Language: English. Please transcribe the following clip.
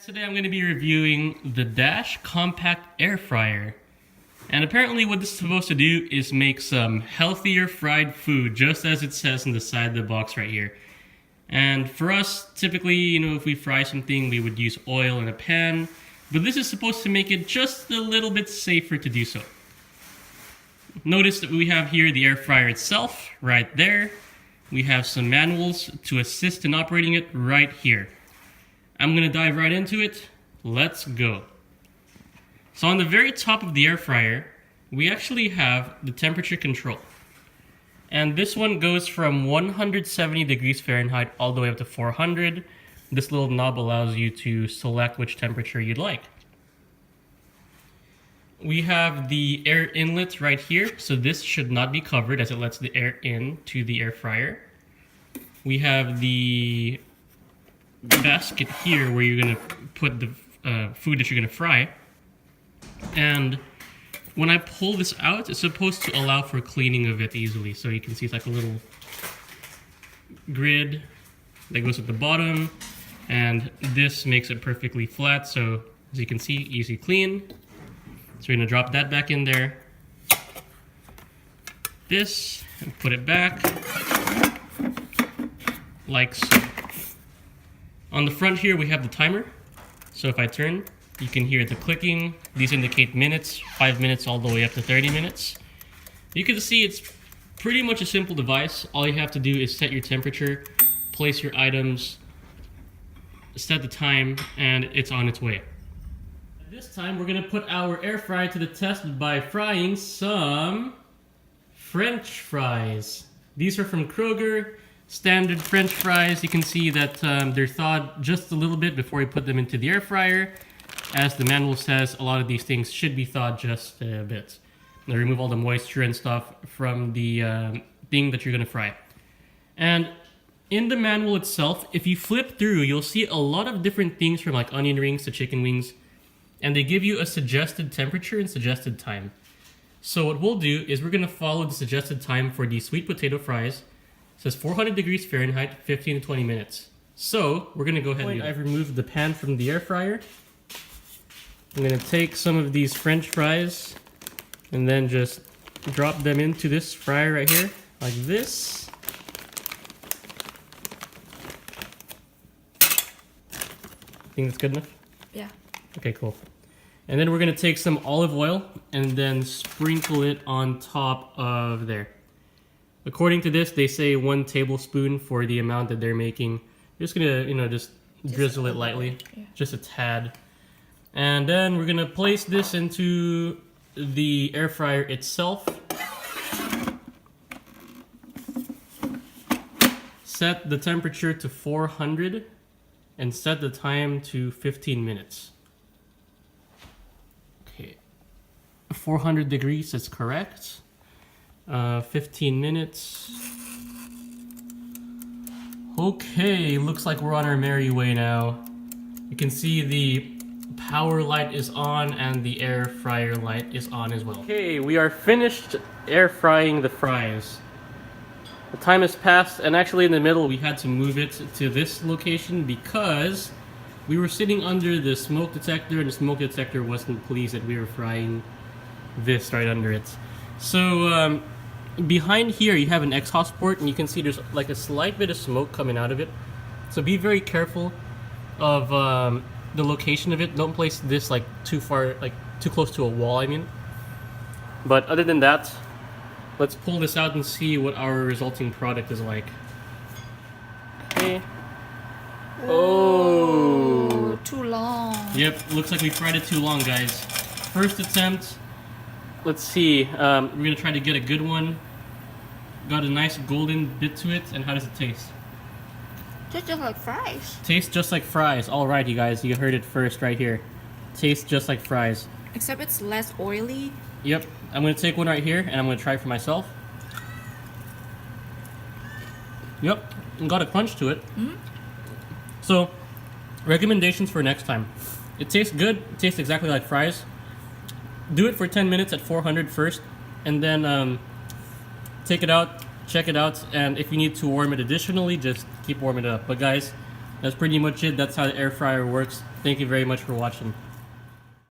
Today I'm going to be reviewing the Dash Compact Air Fryer. And apparently what this is supposed to do is make some healthier fried food, just as it says on the side of the box right here. And for us, typically, if we fry something, we would use oil in a pan. But this is supposed to make it just a little bit safer to do so. Notice that we have here the air fryer itself, right there. We have some manuals to assist in operating it right here. I'm going to dive right into it. Let's go. So on the very top of the air fryer, we actually have the temperature control. And this one goes from 170 degrees Fahrenheit all the way up to 400. This little knob allows you to select which temperature you'd like. We have the air inlet right here, so this should not be covered as it lets the air in to the air fryer. We have the basket here where you're going to put the food that you're going to fry. And when I pull this out, it's supposed to allow for cleaning of it easily. So you can see it's like a little grid that goes at the bottom, and this makes it perfectly flat. So as you can see, easy clean. So we're going to drop that back in there. This, and put it back like so. On the front here, we have the timer. So if I turn, you can hear the clicking. These indicate minutes, 5 minutes all the way up to 30 minutes. You can see it's pretty much a simple device. All you have to do is set your temperature, place your items, set the time, and it's on its way. This time, we're gonna put our air fryer to the test by frying some French fries. These are from Kroger. Standard French fries. You can see that they're thawed just a little bit before you put them into the air fryer. As the manual says, a lot of these things should be thawed just a bit. They remove all the moisture and stuff from the thing that you're going to fry. And in the manual itself, if you flip through, you'll see a lot of different things from like onion rings to chicken wings. And they give you a suggested temperature and suggested time. So what we'll do is we're going to follow the suggested time for the sweet potato fries. It says 400 degrees Fahrenheit, 15 to 20 minutes. So we're going to go ahead and do that. I've removed the pan from the air fryer. I'm going to take some of these French fries and then just drop them into this fryer right here, like this. Think that's good enough? Yeah. Okay, cool. And then we're going to take some olive oil and then sprinkle it on top of there. According to this, they say 1 tablespoon for the amount that they're making. Just gonna, just drizzle it lightly, yeah. Just a tad. And then we're gonna place this into the air fryer itself. Set the temperature to 400 and set the time to 15 minutes. Okay, 400 degrees is correct. 15 minutes. Okay, looks like we're on our merry way now. You can see the power light is on and the air fryer light is on as well. Okay, we are finished air frying the fries. The time has passed, and actually in the middle we had to move it to this location because we were sitting under the smoke detector and the smoke detector wasn't pleased that we were frying this right under it. So, behind here you have an exhaust port, and you can see there's like a slight bit of smoke coming out of it. So be very careful of the location of it. Don't place this like too far, like too close to a wall, I mean. But other than that, let's pull this out and see what our resulting product is like. Okay. Oh, too long. Yep, looks like we fried it too long, guys. First attempt. Let's see. We're gonna try to get a good one. Got a nice golden bit to it, and how does it taste? Tastes just like fries. Tastes just like fries. Alright, you guys, you heard it first right here. Tastes just like fries. Except it's less oily. Yep, I'm gonna take one right here, and I'm gonna try it for myself. Yep, and got a crunch to it. Mm-hmm. So, recommendations for next time. It tastes good. It tastes exactly like fries. Do it for 10 minutes at 400 first, and then take it out, check it out, and if you need to warm it additionally, just keep warming it up. But guys, that's pretty much it. That's how the air fryer works. Thank you very much for watching.